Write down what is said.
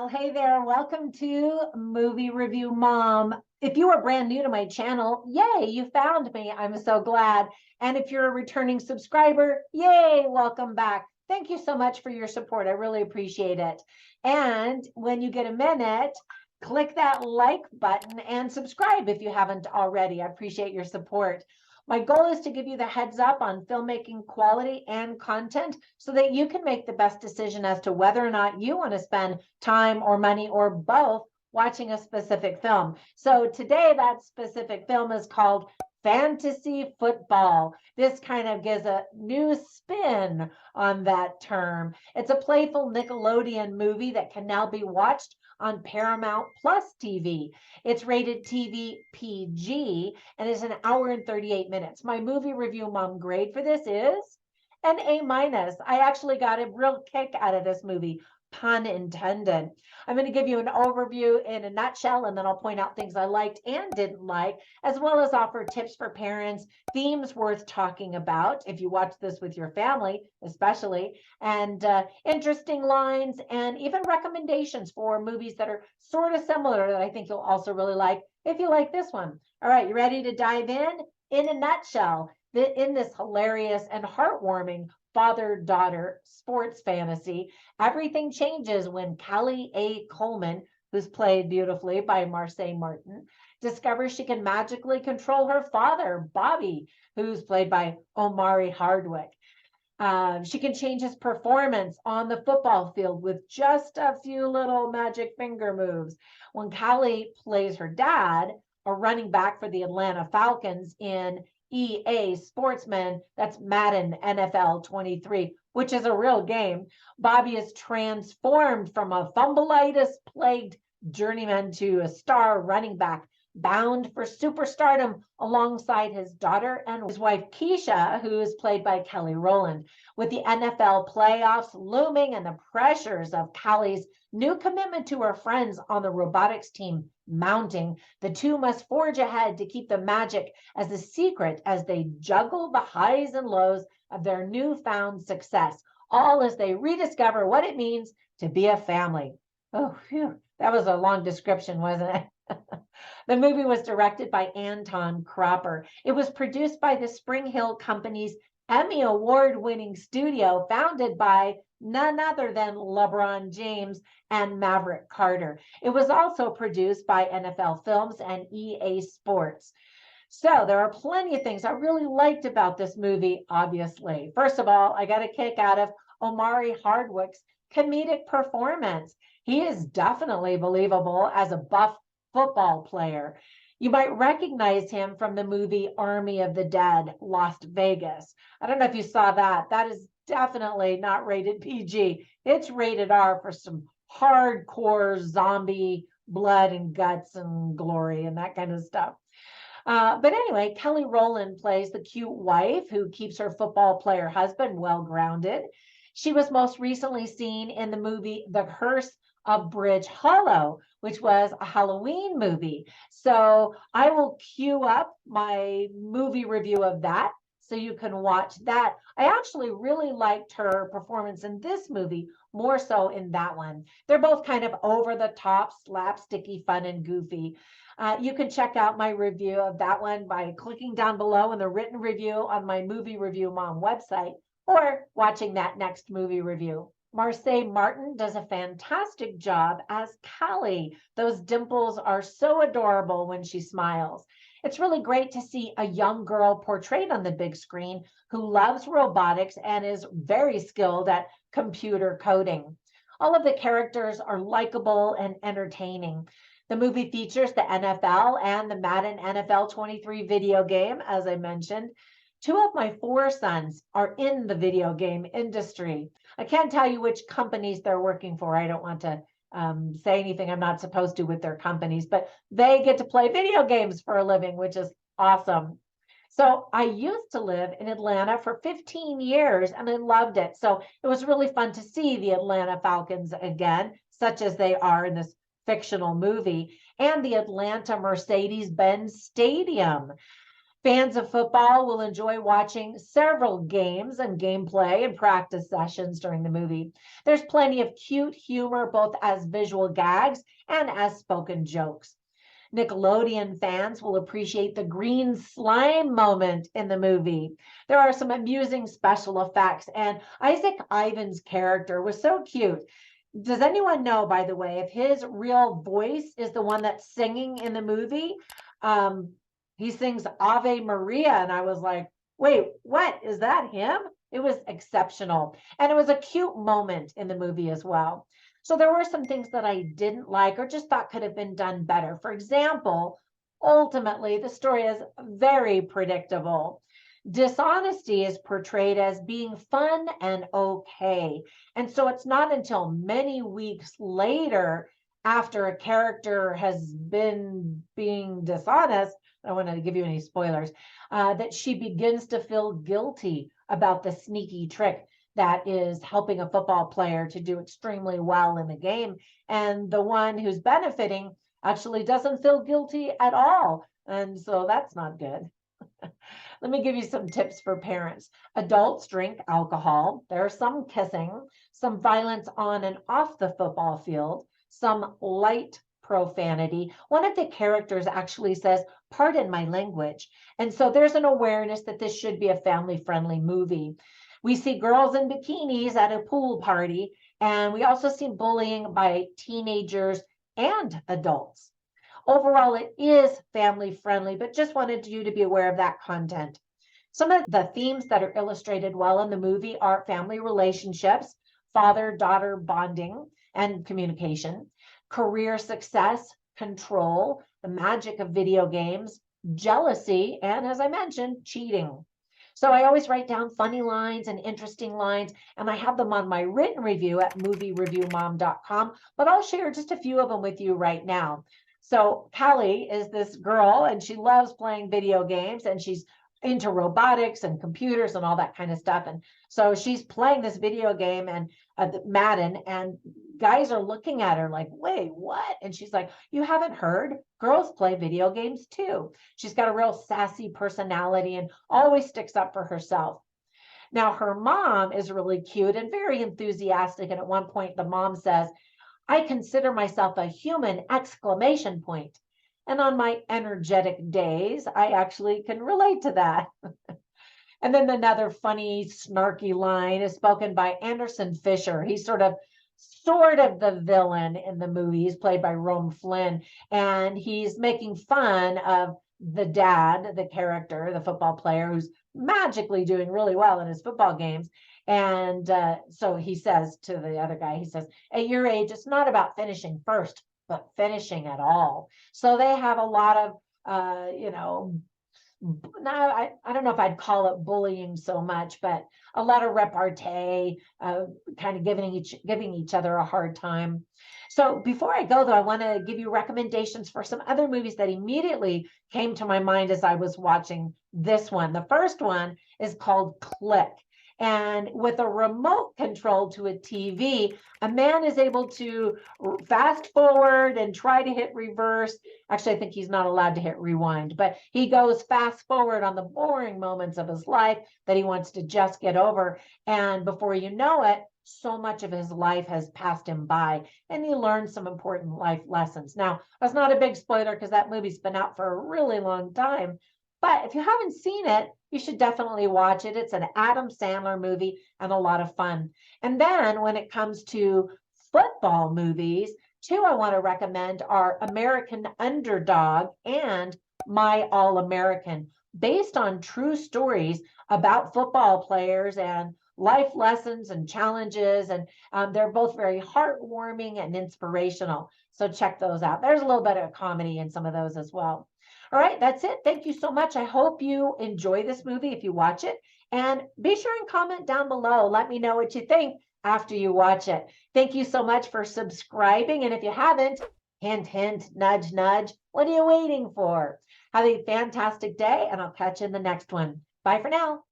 Well, hey there. Welcome to Movie Review Mom. If you are brand new to my channel, yay, you found me. I'm so glad. And if you're a returning subscriber, yay, welcome back. Thank you so much for your support. I really appreciate it. And when you get a minute, click that like button and subscribe if you haven't already. I appreciate your support. My goal is to give you the heads up on filmmaking quality and content so that you can make the best decision as to whether or not you want to spend time or money or both watching a specific film. So today that specific film is called Fantasy Football. This kind of gives a new spin on that term. It's a playful Nickelodeon movie that can now be watched on Paramount Plus TV. It's rated TV PG and is an hour and 38 minutes. My movie review mom grade for this is an A minus. I actually got a real kick out of this movie, pun intended. I'm going to give you an overview in a nutshell, and then I'll point out things I liked and didn't like, as well as offer tips for parents, themes worth talking about if you watch this with your family, especially, and interesting lines, and even recommendations for movies that are sort of similar that I think you'll also really like if you like this one. All right, you ready to dive in? In a nutshell, in this hilarious and heartwarming father-daughter sports fantasy, everything changes when Callie A. Coleman, who's played beautifully by Marseille Martin, discovers she can magically control her father, Bobby, who's played by Omari Hardwick. She can change his performance on the football field with just a few little magic finger moves. When Callie plays her dad, a running back for the Atlanta Falcons in EA Sportsman, that's Madden NFL 23, which is a real game, Bobby is transformed from a fumbleitis-plagued journeyman to a star running back bound for superstardom alongside his daughter and his wife Keisha, who is played by Kelly Rowland. With the NFL playoffs looming and the pressures of Callie's new commitment to her friends on the robotics team mounting, the two must forge ahead to keep the magic as a secret as they juggle the highs and lows of their newfound success, all as they rediscover what it means to be a family. Oh, phew, that was a long description, wasn't it? The movie was directed by Anton Cropper. It was produced by the Spring Hill Company's Emmy Award-winning studio, founded by none other than LeBron James and Maverick Carter. It was also produced by NFL Films and EA Sports. So there are plenty of things I really liked about this movie, obviously. First of all, I got a kick out of Omari Hardwick's comedic performance. He is definitely believable as a buff football player. You might recognize him from the movie Army of the Dead, Las Vegas. I don't know if you saw that. That is definitely not rated PG. It's rated R for some hardcore zombie blood and guts and glory and that kind of stuff. But anyway, Kelly Rowland plays the cute wife who keeps her football player husband well-grounded. She was most recently seen in the movie The Curse of Bridge Hollow, which was a Halloween movie. So I will queue up my movie review of that so you can watch that. I actually really liked her performance in this movie, more so in that one. They're both kind of over the top, slapsticky, fun, and goofy. You can check out my review of that one by clicking down below in the written review on my Movie Review Mom website, or watching that next movie review. Marseille Martin does a fantastic job as Callie. Those dimples are so adorable when she smiles. It's really great to see a young girl portrayed on the big screen who loves robotics and is very skilled at computer coding. All of the characters are likable and entertaining. The movie features the NFL and the Madden NFL 23 video game, as I mentioned. 2 of my 4 sons are in the video game industry. I can't tell you which companies they're working for. I don't want to say anything I'm not supposed to with their companies, but they get to play video games for a living, which is awesome. So I used to live in Atlanta for 15 years and I loved it. So it was really fun to see the Atlanta Falcons again, such as they are in this fictional movie, and the Atlanta Mercedes-Benz Stadium. Fans of football will enjoy watching several games and gameplay and practice sessions during the movie. There's plenty of cute humor, both as visual gags and as spoken jokes. Nickelodeon fans will appreciate the green slime moment in the movie. There are some amusing special effects, and Isaac Ivan's character was so cute. Does anyone know, by the way, if his real voice is the one that's singing in the movie? Um, he sings Ave Maria, and I was like, wait, what? Is that him? It was exceptional. And it was a cute moment in the movie as well. So there were some things that I didn't like or just thought could have been done better. For example, ultimately, the story is very predictable. Dishonesty is portrayed as being fun and okay. And so it's not until many weeks later, after a character has been being dishonest, I don't want to give you any spoilers, that she begins to feel guilty about the sneaky trick that is helping a football player to do extremely well in the game. And the one who's benefiting actually doesn't feel guilty at all. And so that's not good. Let me give you some tips for parents. Adults drink alcohol. There's some kissing, some violence on and off the football field, some light profanity. One of the characters actually says, "Pardon my language." And so there's an awareness that this should be a family-friendly movie. We see girls in bikinis at a pool party, and we also see bullying by teenagers and adults. Overall, it is family friendly, but just wanted you to be aware of that content. Some of the themes that are illustrated well in the movie are family relationships, father-daughter bonding and communication, career success, control, the magic of video games, jealousy, and as I mentioned, cheating. So I always write down funny lines and interesting lines, and I have them on my written review at moviereviewmom.com, but I'll share just a few of them with you right now. So Callie is this girl, and she loves playing video games, and she's into robotics and computers and all that kind of stuff. And so she's playing this video game and Madden, and guys are looking at her like, wait, what? And she's like, you haven't heard? Girls play video games too. She's got a real sassy personality and always sticks up for herself. Now, her mom is really cute and very enthusiastic. And at one point, the mom says, "I consider myself a human!" exclamation point. And on my energetic days, I actually can relate to that. And then another funny, snarky line is spoken by Anderson Fisher. He's sort of the villain in the movie. He's played by Rome Flynn, and he's making fun of the dad, the character, the football player who's magically doing really well in his football games. And so he says to the other guy, he says, at your age, it's not about finishing first, but finishing at all. So they have a lot of, now I don't know if I'd call it bullying so much, but a lot of repartee, kind of giving each other a hard time. So before I go, though, I want to give you recommendations for some other movies that immediately came to my mind as I was watching this one. The first one is called Click. And with a remote control to a TV, a man is able to fast forward and try to hit reverse. Actually, I think he's not allowed to hit rewind, but he goes fast forward on the boring moments of his life that he wants to just get over. And before you know it, so much of his life has passed him by, and he learned some important life lessons. Now, that's not a big spoiler because that movie's been out for a really long time. But if you haven't seen it, you should definitely watch it. It's an Adam Sandler movie and a lot of fun. And then when it comes to football movies, two I want to recommend are American Underdog and My All-American, based on true stories about football players and life lessons and challenges. And they're both very heartwarming and inspirational. So check those out. There's a little bit of comedy in some of those as well. All right, that's it. Thank you so much. I hope you enjoy this movie if you watch it. And be sure and comment down below. Let me know what you think after you watch it. Thank you so much for subscribing. And if you haven't, hint, hint, nudge, nudge, what are you waiting for? Have a fantastic day, and I'll catch you in the next one. Bye for now.